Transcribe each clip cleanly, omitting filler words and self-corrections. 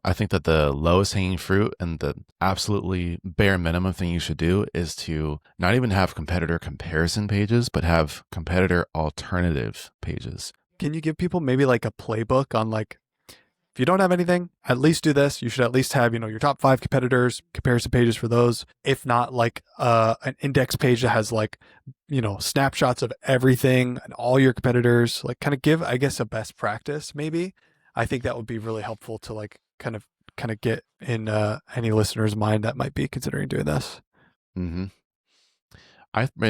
I think that the lowest hanging fruit and the absolutely bare minimum thing you should do is to not even have competitor comparison pages, but have competitor alternative pages. Can you give people maybe like a playbook on like, if you don't have anything, at least do this. You should at least have, your top 5 competitors, comparison pages for those. If not, like an index page that has like, snapshots of everything and all your competitors, like kind of give, I guess, a best practice maybe. I think that would be really helpful to like kind of get in any listener's mind that might be considering doing this. hmm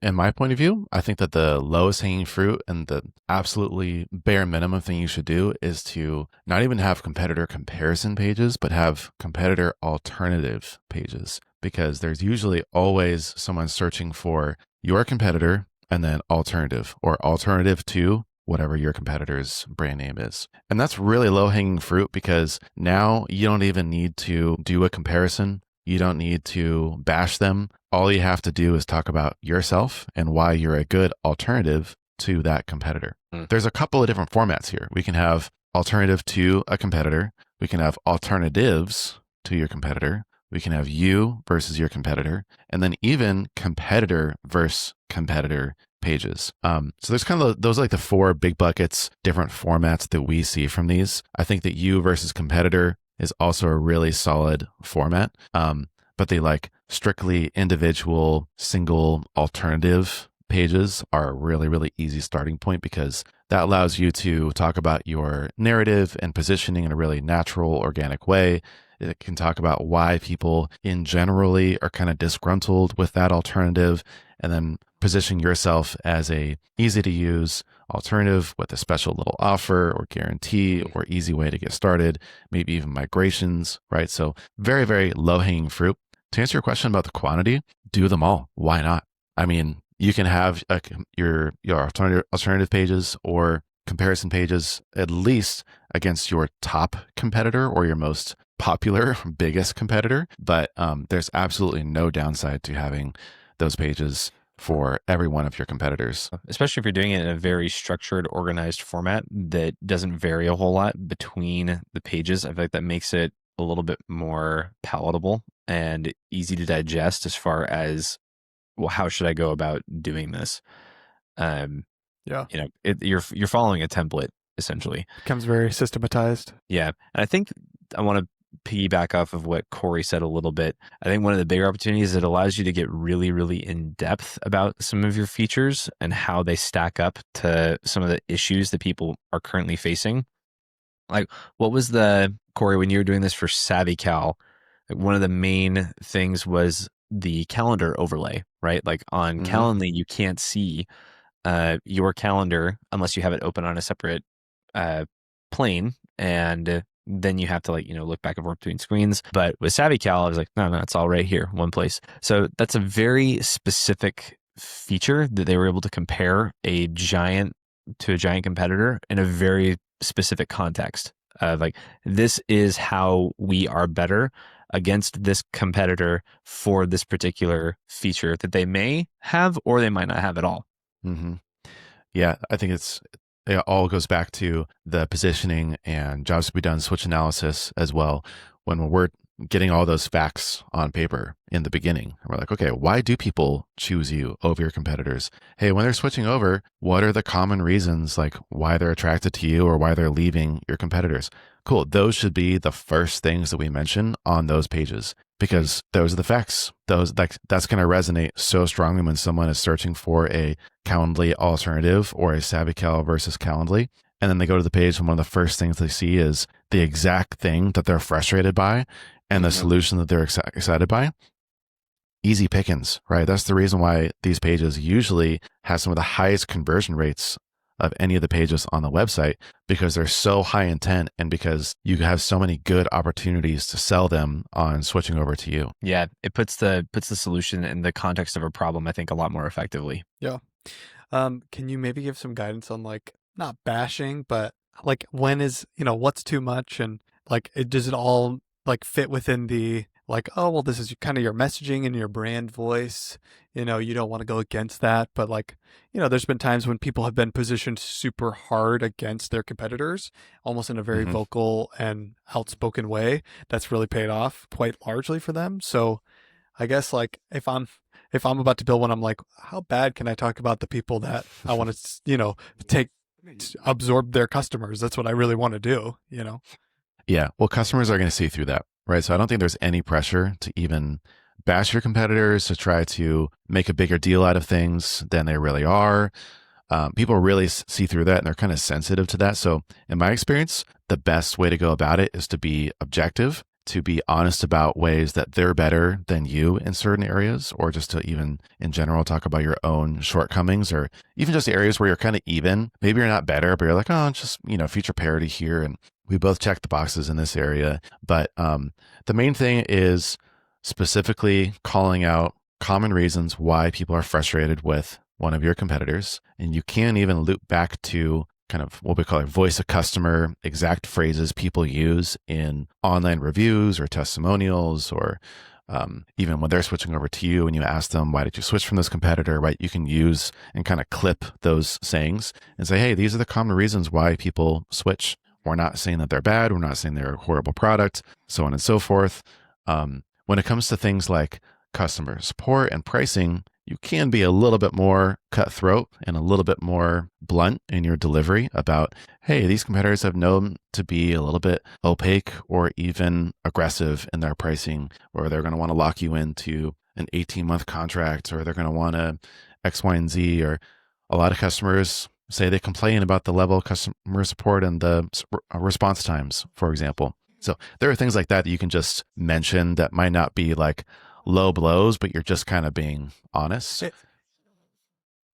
in my point of view, I think that the lowest hanging fruit and the absolutely bare minimum thing you should do is to not even have competitor comparison pages, but have competitor alternative pages, because there's usually always someone searching for your competitor and then alternative or alternative to whatever your competitor's brand name is. And that's really low hanging fruit because now you don't even need to do a comparison. You don't need to bash them. All you have to do is talk about yourself and why you're a good alternative to that competitor. There's a couple of different formats here. We can have alternative to a competitor. We can have alternatives to your competitor. We can have you versus your competitor, and then even competitor versus competitor pages. So there's kind of those like the 4 big buckets, different formats that we see from these. I think that you versus competitor is also a really solid format. But the like strictly individual single alternative pages are a really, really easy starting point because that allows you to talk about your narrative and positioning in a really natural, organic way. It can talk about why people in generally are kind of disgruntled with that alternative, and then position yourself as a easy to use alternative with a special little offer or guarantee or easy way to get started, maybe even migrations, right? So very, very low hanging fruit. To answer your question about the quantity, do them all. Why not? I mean, you can have your alternative pages or comparison pages at least against your top competitor or your most popular, biggest competitor. But there's absolutely no downside to having those pages for every one of your competitors. Especially if you're doing it in a very structured, organized format that doesn't vary a whole lot between the pages. I feel like that makes it a little bit more palatable and easy to digest as far as, well, how should I go about doing this? Yeah. You're following a template essentially. Becomes very systematized. Yeah. And I think I want to piggyback off of what Corey said a little bit. I think one of the bigger opportunities is it allows you to get really, really in depth about some of your features and how they stack up to some of the issues that people are currently facing. Like, what was Corey, when you were doing this for SavvyCal, like one of the main things was the calendar overlay, right? Like on Calendly, you can't see your calendar unless you have it open on a separate plane, and then you have to look back and forth between screens. But with SavvyCal, I was like, no, it's all right here, one place. So that's a very specific feature that they were able to compare a giant to a giant competitor in a very specific context. Like, this is how we are better against this competitor for this particular feature that they may have or they might not have at all. Mm-hmm. Yeah, I think it all goes back to the positioning and jobs to be done switch analysis as well. When we're getting all those facts on paper in the beginning, we're like, okay, why do people choose you over your competitors? Hey, when they're switching over, what are the common reasons, like why they're attracted to you or why they're leaving your competitors? Cool. Those should be the first things that we mention on those pages, because those are the facts. That's going to resonate so strongly when someone is searching for a Calendly alternative or a SavvyCal versus Calendly. And then they go to the page and one of the first things they see is the exact thing that they're frustrated by and the solution that they're excited by. Easy pickings, right? That's the reason why these pages usually have some of the highest conversion rates of any of the pages on the website, because they're so high intent and because you have so many good opportunities to sell them on switching over to you. Yeah, it puts the solution in the context of a problem, I think, a lot more effectively. Yeah. Can you maybe give some guidance on like not bashing, but like when is, what's too much, and like does it all like fit within the like, oh, well, this is kind of your messaging and your brand voice. You know, you don't want to go against that. But like, you know, there's been times when people have been positioned super hard against their competitors, almost in a very Mhm. vocal and outspoken way. That's really paid off quite largely for them. So I guess like if I'm about to build one, I'm like, how bad can I talk about the people that I want to, you know, take absorb their customers? That's what I really want to do, you know. Yeah. Well, customers are going to see through that, right? So I don't think there's any pressure to even bash your competitors, to try to make a bigger deal out of things than they really are. People really see through that, and they're kind of sensitive to that. So, in my experience, the best way to go about it is to be objective, to be honest about ways that they're better than you in certain areas, or just to even in general talk about your own shortcomings, or even just areas where you're kind of even. Maybe you're not better, but you're like, oh, just, feature parity here. And we both check the boxes in this area. But the main thing is specifically calling out common reasons why people are frustrated with one of your competitors. And you can even loop back to kind of what we call a voice of customer, exact phrases people use in online reviews or testimonials, or even when they're switching over to you and you ask them, why did you switch from this competitor, right? You can use and kind of clip those sayings and say, hey, these are the common reasons why people switch. We're not saying that they're bad. We're not saying they're a horrible product, so on and so forth. When it comes to things like customer support and pricing, you can be a little bit more cutthroat and a little bit more blunt in your delivery about, hey, these competitors have known to be a little bit opaque or even aggressive in their pricing, or they're going to want to lock you into an 18-month contract, or they're going to want to X, Y, and Z. Or a lot of customers say they complain about the level of customer support and the response times, for example. So there are things like that that you can just mention that might not be like low blows, but you're just kind of being honest.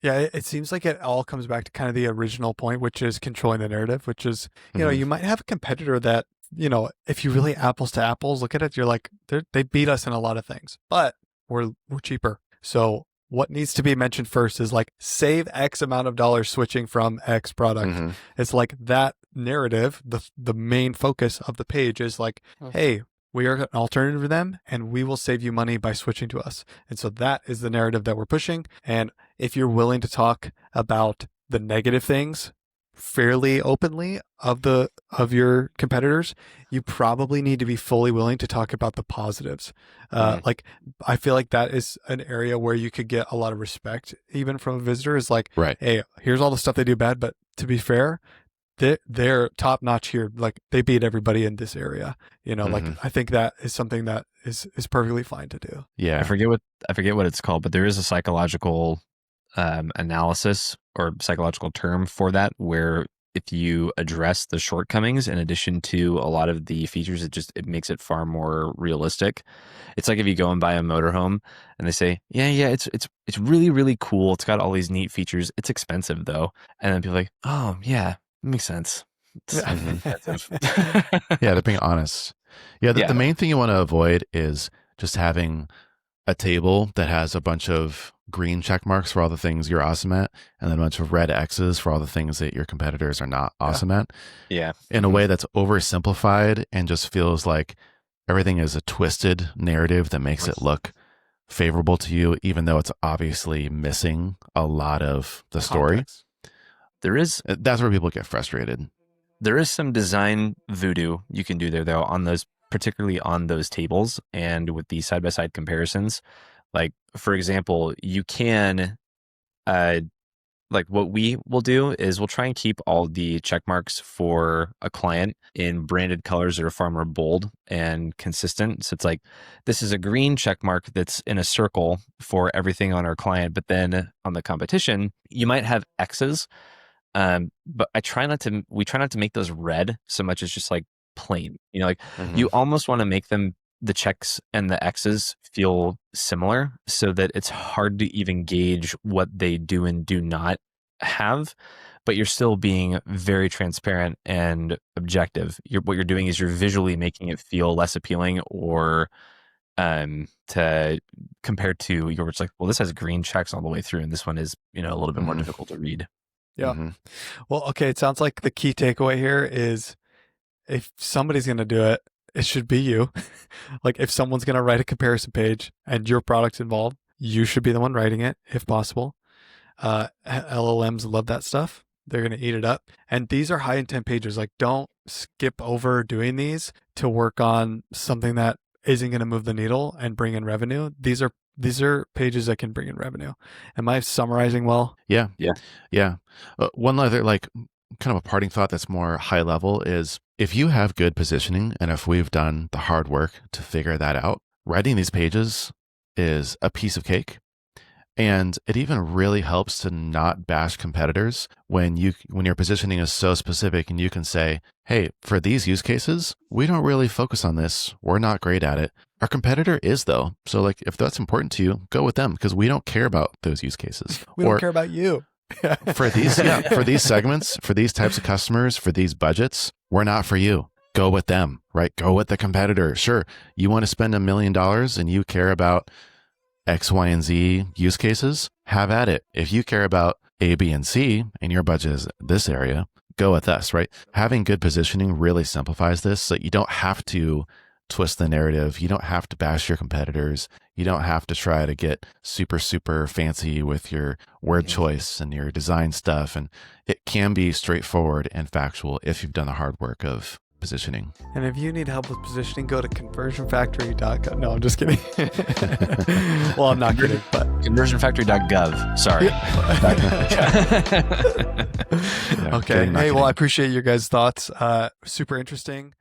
It seems like it all comes back to kind of the original point, which is controlling the narrative, which is, you know, Mhm. you might have a competitor that, you know, if you really apples to apples look at it, you're like, they beat us in a lot of things, but we're cheaper. So what needs to be mentioned first is like, save X amount of dollars switching from X product. Mhm. It's like that narrative, the main focus of the page is like, hey, we are an alternative to them and we will save you money by switching to us. And so that is the narrative that we're pushing. And if you're willing to talk about the negative things fairly openly of your competitors, you probably need to be fully willing to talk about the positives. Like, I feel like that is an area where you could get a lot of respect even from a visitor. Is like, Right. hey, here's all the stuff they do bad, but to be fair, they're top notch here. Like, they beat everybody in this area. You know, like, Mhm. I think that is something that is perfectly fine to do. I Yeah. forget what it's called, but there is a psychological analysis or psychological term for that, where if you address the shortcomings in addition to a lot of the features, it makes it far more realistic. It's like if you go and buy a motorhome and they say, yeah, it's really, really cool. It's got all these neat features. It's expensive though. And then people are like, oh yeah, it makes sense. It's Mhm. expensive. Yeah, they're being honest. Yeah, the Yeah. main thing you want to avoid is just having a table that has a bunch of green check marks for all the things you're awesome at, and then a bunch of red X's for all the things that your competitors are not Yeah. awesome at, Yeah. in a way that's oversimplified and just feels like everything is a twisted narrative that makes it look favorable to you, even though it's obviously missing a lot of the story. Context. That's where people get frustrated. There is some design voodoo you can do there though, on those, particularly on those tables and with the side by side comparisons. Like, for example, you can like, what we will do is we'll try and keep all the check marks for a client in branded colors that are far more bold and consistent. So it's like, this is a green check mark that's in a circle for everything on our client, but then on the competition, you might have X's. But we try not to make those red so much as just like plain, you know, like you almost want to make them, the checks and the X's, feel similar so that it's hard to even gauge what they do and do not have, but you're still being very transparent and objective. What you're doing is you're visually making it feel less appealing, or to compare to yours, like, well, this has green checks all the way through and this one is, you know, a little bit more difficult to read. Yeah. Well, okay. It sounds like the key takeaway here is, if somebody's going to do it, it should be you. Like if someone's going to write a comparison page and your product's involved, you should be the one writing it if possible. LLMs love that stuff. They're going to eat it up. And these are high intent pages. Like don't skip over doing these to work on something that isn't going to move the needle and bring in revenue. These are pages that can bring in revenue. Am I summarizing well? Yeah. Yeah. Yeah. One other like kind of a parting thought that's more high level is if you have good positioning and if we've done the hard work to figure that out, writing these pages is a piece of cake. And it even really helps to not bash competitors when your positioning is so specific and you can say, hey, for these use cases, we don't really focus on this. We're not great at it. Our competitor is though. So like if that's important to you, go with them because we don't care about those use cases. We don't care about you. for these segments, for these types of customers, for these budgets, we're not for you. Go with them, right? Go with the competitor. Sure. You want to spend $1 million and you care about X, Y, and Z use cases, have at it. If you care about A, B, and C, and your budget is this area, go with us, right? Having good positioning really simplifies this so you don't have to twist the narrative. You don't have to bash your competitors. You don't have to try to get super, super fancy with your word choice and your design stuff. And it can be straightforward and factual if you've done the hard work of positioning. And if you need help with positioning, go to conversionfactory.com. No, I'm just kidding. Well, I'm not kidding, but conversionfactory.gov. Sorry. Okay. Hey, well, I appreciate your guys' thoughts. Super interesting.